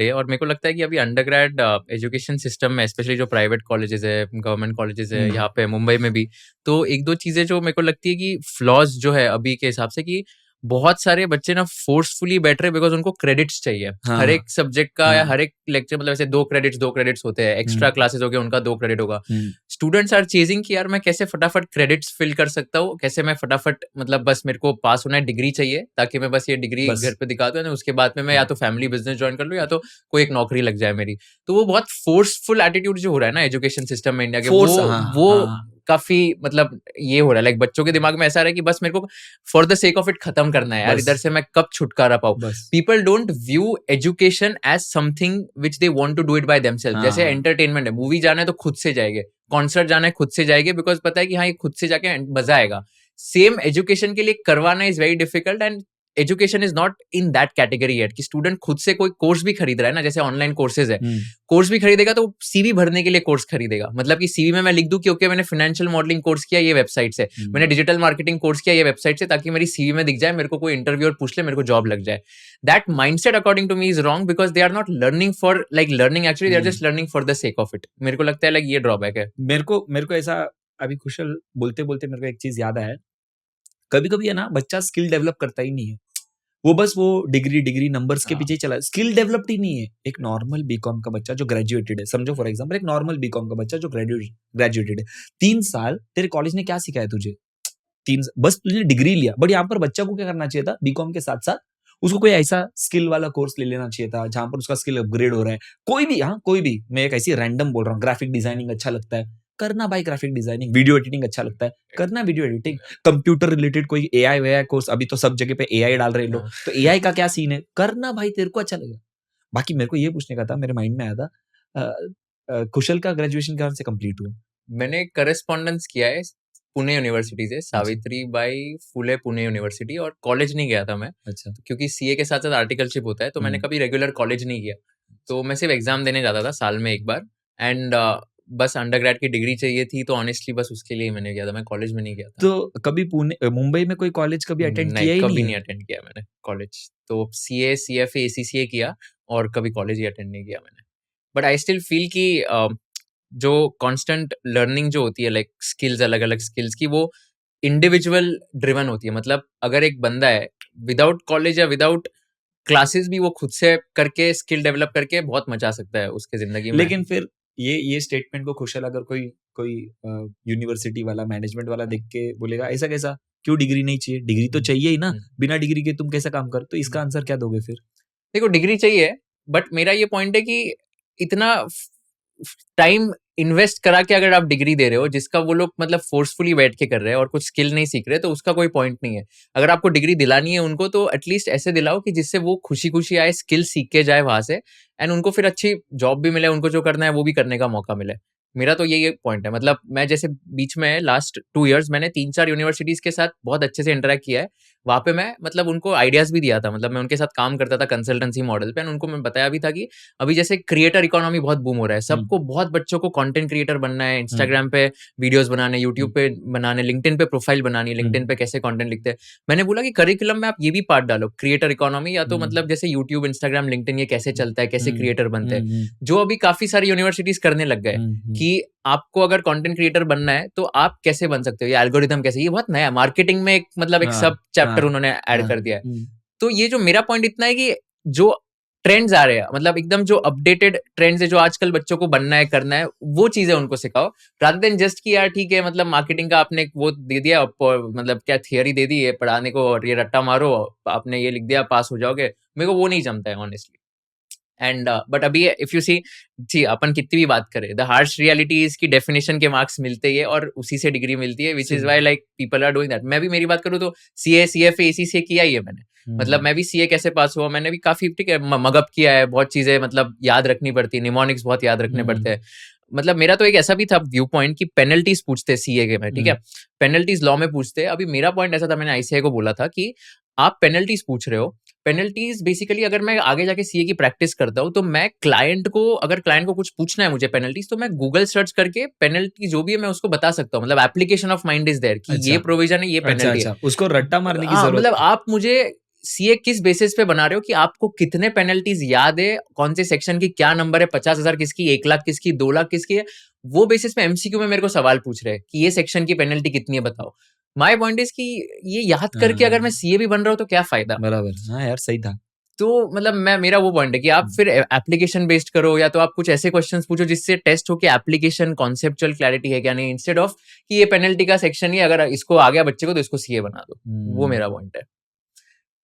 है। और मेरे को लगता है कि अभी अंडरग्रेड एजुकेशन सिस्टम में, स्पेशली जो प्राइवेट कॉलेजेस है, गवर्नमेंट कॉलेजेस है यहाँ पे मुंबई में भी, तो एक दो चीजें जो मेरे को लगती है कि फ्लॉज जो है अभी के हिसाब से, कि बहुत सारे बच्चे ना फोर्सफुली बैठ रहे बिकॉज उनको क्रेडिट्स चाहिए हर एक सब्जेक्ट का, या हर एक लेक्चर, मतलब ऐसे 2 क्रेडिट्स होते हैं, एक्स्ट्रा क्लासेस हो गए उनका 2 क्रेडिट होगा। स्टूडेंट्स आर चेजिंग कि यार मैं कैसे फटाफट क्रेडिट्स फिल कर सकता हूँ, कैसे मैं फटाफट, मतलब बस मेरे को पास होना है, डिग्री चाहिए ताकि मैं बस ये डिग्री घर पे दिखा दूं, उसके बाद में मैं या तो फैमिली बिजनेस ज्वाइन कर लूं या तो कोई एक नौकरी लग जाए मेरी। तो वो बहुत फोर्सफुल एटीट्यूड जो हो रहा है ना एजुकेशन सिस्टम में इंडिया के, वो काफी मतलब ये हो रहा है, लाइक बच्चों के दिमाग में ऐसा रहा है कि बस मेरे को for the sake of it खत्म करना है यार, इधर से मैं कब छुटकारा पाऊं। People don't view education as something which they want to do it by themselves. जैसे एंटरटेनमेंट है, मूवी जाना है तो खुद से जाएंगे, कॉन्सर्ट जाना है खुद से जाएंगे, बिकॉज पता है कि हाँ ये खुद से जाके मजा आएगा। सेम एजुकेशन के लिए करवाना is very difficult, and education is not in that category yet कि स्टूडेंट खुद से कोई कोर्स भी खरीद रहा है ना, जैसे ऑनलाइन कोर्सेज है, कोर्स भी खरीदेगा तो सीवी भरने के लिए कोर्स खरीदेगा, मतलब कि सीवी में मैं लिख दूं कि ओके मैंने फाइनेंशियल मॉडलिंग कोर्स किया ये वेबसाइट से, मैंने डिजिटल मार्केटिंग कोर्स किया ये वेबसाइट से, ताकि मेरी सीवी में दिख जाए, मेरे को कोई इंटरव्यू और पूछ ले, मेरे को जॉब लग जाए। That mindset according to me is wrong, because they are not learning for like learning, actually they are just learning for the sake of it. मेरे को लगता है लाइक ये ड्रॉबैक है। मेरे को ऐसा अभी कुशल बोलते बोलते मेरे को एक चीज याद आया, कभी कभी है ना बच्चा स्किल डेवलप करता ही नहीं है, वो बस वो डिग्री नंबर्स के पीछे चला, स्किल डेवलप्ड ही नहीं है। एक नॉर्मल बीकॉम का बच्चा जो ग्रेजुएटेड है, समझो फॉर एग्जांपल एक नॉर्मल बीकॉम का बच्चा जो ग्रेजुएटेड है, 3 साल तेरे कॉलेज ने क्या सिखाया तुझे? बस तुझे डिग्री लिया, बट यहाँ पर बच्चा को क्या करना चाहिए था? बीकॉम के साथ साथ उसको कोई ऐसा स्किल वाला कोर्स ले लेना चाहिए था जहां पर उसका स्किल अपग्रेड हो रहा है। कोई भी, मैं एक ऐसी रैंडम बोल रहा हूँ, ग्राफिक डिजाइनिंग अच्छा लगता है, करना भाई ग्राफिक डिजाइनिंग, वीडियो एडिटिंग अच्छा लगता है, करना वीडियो एडिटिंग, कंप्यूटर रिलेटेड कोई एआई कोर्स, अभी तो सब जगह पे एआई डाल रहे लोग, तो एआई का क्या सीन है, करना भाई, तेरे को अच्छा लगेगा। बाकी मेरे को ये पूछने का था, मेरे माइंड में आया था, कुशल का ग्रेजुएशन कहाँ से कंप्लीट हुआ? मैंने करस्पॉन्डेंस किया है पुणे यूनिवर्सिटी से, सावित्री बाई फुले पुणे यूनिवर्सिटी, और कॉलेज नहीं गया था मैं। अच्छा। क्योंकि सीए के साथ साथ आर्टिकलशिप होता है, तो मैंने कभी रेगुलर कॉलेज नहीं किया, तो मैं सिर्फ एग्जाम देने जाता था साल में एक बार, एंड बस अंडरग्रेड की डिग्री चाहिए थी, तो ऑनेस्टली बस उसके लिए मैंने किया था, मैं कॉलेज में नहीं गया था। तो कभी मुंबई में कोई कॉलेज कभी अटेंड किया ही कभी नहीं अटेंड किया मैंने कॉलेज, तो सीए सीएफए एसीसीए किया, और कभी कॉलेज ही अटेंड नहीं किया मैंने। बट आई स्टिल फील कि जो कांस्टेंट लर्निंग जो होती है, लाइक स्किल्स, अलग अलग स्किल्स की, वो इंडिविजुअल ड्रिवन होती है। मतलब अगर एक बंदा है विदाउट कॉलेज या विदाउट क्लासेस भी, वो खुद से करके स्किल डेवलप करके बहुत मचा सकता है उसके जिंदगी में। लेकिन फिर ये स्टेटमेंट को खुशल अगर कोई यूनिवर्सिटी वाला, मैनेजमेंट वाला देख के बोलेगा ऐसा कैसा, क्यों डिग्री नहीं चाहिए? डिग्री तो चाहिए ही ना, बिना डिग्री के तुम कैसा काम कर? तो इसका आंसर क्या दोगे फिर? देखो डिग्री चाहिए, बट मेरा ये पॉइंट है कि इतना टाइम इन्वेस्ट करा के अगर आप डिग्री दे रहे हो, जिसका वो लोग मतलब फोर्सफुली बैठ के कर रहे हैं और कुछ स्किल नहीं सीख रहे, तो उसका कोई पॉइंट नहीं है। अगर आपको डिग्री दिलानी है उनको, तो एटलीस्ट ऐसे दिलाओ कि जिससे वो खुशी खुशी आए, स्किल सीख के जाए वहां से, एंड उनको फिर अच्छी जॉब भी मिले, उनको जो करना है वो भी करने का मौका मिले। मेरा तो यही पॉइंट है। मतलब मैं जैसे बीच में लास्ट 2 इयर्स मैंने 3-4 यूनिवर्सिटीज के साथ बहुत अच्छे से इंटरेक्ट किया है। वहां पे मैं मतलब उनको आइडियाज भी दिया था, मतलब मैं उनके साथ काम करता था कंसल्टेंसी मॉडल पे, उनको मैं बताया भी था कि अभी जैसे क्रिएटर इकोनॉमी बहुत बूम हो रहा है, सबको, बहुत बच्चों को कंटेंट क्रिएटर बनना है, इंस्टाग्राम पे वीडियोस बनाने, यूट्यूब पे बनाने, लिंक्डइन पे प्रोफाइल बनानी है, लिंक्डइन पे कैसे कंटेंट लिखते हैं। मैंने बोला कि करिकुलम में आप ये भी पार्ट डालो, क्रिएटर इकोनॉमी, या तो मतलब जैसे यूट्यूब, इंस्टाग्राम, लिंक्डइन, ये कैसे चलता है, कैसे क्रिएटर बनते हैं, जो अभी काफी सारी यूनिवर्सिटीज करने लग गए कि आपको अगर कंटेंट क्रिएटर बनना है तो आप कैसे बन सकते हो, ये एल्गोरिथम कैसे, ये बहुत नया मार्केटिंग में एक मतलब एक सब चैप्टर उन्होंने ऐड कर दिया है। तो ये जो मेरा पॉइंट इतना है कि जो ट्रेंड्स आ रहे हैं, मतलब एकदम जो अपडेटेड ट्रेंड्स है, जो आजकल बच्चों को बनना है, करना है, वो चीजें उनको सिखाओ, रादर देन जस्ट कि यार ठीक है, मतलब मार्केटिंग का आपने वो दे दिया, मतलब क्या थियरी दे दी है पढ़ाने को, और ये रट्टा मारो, आपने ये लिख दिया पास हो जाओगे। मेरे को वो नहीं जमता है ऑनेस्टली। एंड बट अभी इफ यू सी जी, अपन कितनी भी बात करें, द हार्श रियलिटी इज की डेफिनेशन के मार्क्स मिलते ही है और उसी से डिग्री मिलती है, which is why like people are doing that. मैं भी मेरी बात करूँ तो सीए सीएफए इसी से किया ही है मैंने। मतलब मैं भी सीए कैसे पास हुआ, मैंने भी काफी ठीक है मगअप किया है, बहुत चीजें मतलब याद रखनी पड़ती है, निमोनिक्स बहुत याद रखने पड़ते हैं। मतलब मेरा तो एक ऐसा भी था व्यू पॉइंट कि पेनल्टीज पूछते सीए के में, ठीक है, पेनल्टीज लॉ में पूछते हैं। अभी मेरा पॉइंट ऐसा था, मैंने आईसीआई को बोला था कि आप पेनल्टीज पूछ रहे हो, पेनल्टीज बेसिकली अगर मैं आगे जाके सीए की प्रैक्टिस करता हूँ, तो मैं क्लाइंट को, अगर क्लाइंट को कुछ पूछना है मुझे पेनल्टीज, तो मैं गूगल सर्च करके पेनल्टी जो भी है मैं उसको बता सकता हूँ। मतलब application of mind is there कि ये प्रोविजन है, ये पेनल्टी है, उसको रट्टा मारने की जरूरत, मतलब आप मुझे सीए किस बेसिस पे बना रहे हो कि आपको कितने पेनल्टीज याद है, कौन से सेक्शन की क्या नंबर है, 50,000 किसकी, 1 लाख किसकी, 2 लाख किसकी है, वो बेसिस पे एमसीक्यू में मेरे को सवाल पूछ रहे हैं कि ये सेक्शन की पेनल्टी कितनी है बताओ। माय पॉइंट इज कि ये याद करके अगर मैं सीए भी बन रहा हूँ तो क्या फायदा। बराबर, हाँ यार सही था। तो मतलब मेरा वो पॉइंट है कि आप फिर एप्लीकेशन बेस्ड करो, या तो आप कुछ ऐसे क्वेश्चंस पूछो जिससे टेस्ट हो कि एप्लीकेशन कॉन्सेप्चुअल क्लैरिटी है क्या नहीं, इंस्टेड ऑफ कि ये पेनल्टी का सेक्शन ही अगर इसको आ गया बच्चे को तो इसको सीए बना दो। वो मेरा पॉइंट है।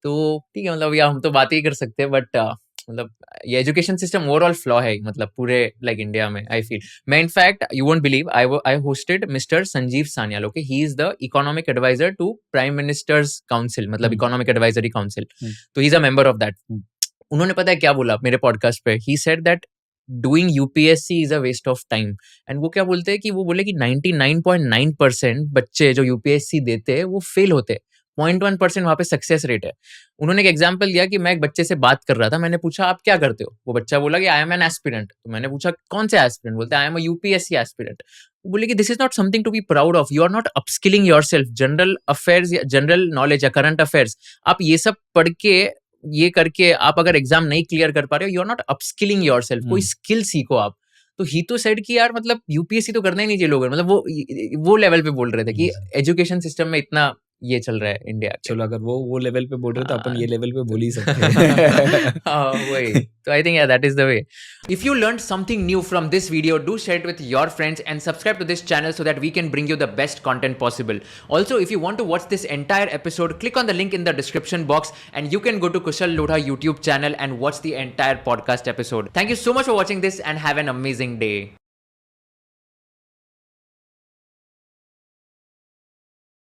तो ठीक है, मतलब या हम तो बात ही कर सकते हैं, बट मतलब ये एजुकेशन सिस्टम ओवरऑल फ्लॉ है, मतलब पूरे लाइक इंडिया में आई फील। मैं in fact you won't believe I hosted mister Sanjeev Sanyal, okay, he is the economic adviser to prime minister's council, मतलब इकोनॉमिक एडवाइजरी काउंसिल, तो he is a member of that. उन्होंने पता है क्या बोला मेरे पॉडकास्ट पे, he said that doing UPSC is a waste of time. And वो क्या बोलते हैं कि वो बोले कि 99.9% बच्चे जो यूपीएससी देते हैं वो फेल होते हैं, 0.1% वहां पे सक्सेस रेट है। उन्होंने एक एग्जांपल दिया कि मैं एक बच्चे से बात कर रहा था, मैंने पूछा आप क्या करते हो, वो बच्चा बोला कि आई एम एन एस्पिरेंट। तो मैंने पूछा कौन से एस्पिरेंट, बोलते I am a UPSC aspirant. वो बोले कि this is not something to be proud of, you are not upskilling yourself, general affairs या जनरल नॉलेज या करंट अफेयर्स आप ये सब पढ़ के ये करके आप अगर एग्जाम नहीं क्लियर कर पा रहे हो, you are not upskilling yourself, कोई स्किल सीखो आप। तो ही तो सेड कि यार मतलब यूपीएससी तो करना ही नहीं चाहिए लोगों, मतलब वो लेवल पे बोल रहे थे कि एजुकेशन सिस्टम में इतना ये चल रहा है इंडिया के। चलो अगर वो लेवल पे बोल रहे हो तो अपन ये लेवल पे बोल ही सकते हैं। हाँ वही तो I think that is the way. If you learned something new from this video, do share it with your friends and subscribe to this channel so that we can bring you the best content possible. Also, if you want to watch this entire episode, click on the link in the description box and you can go to Kushal Lodha YouTube channel and watch the entire podcast episode. Thank you so much for watching this and have an amazing day.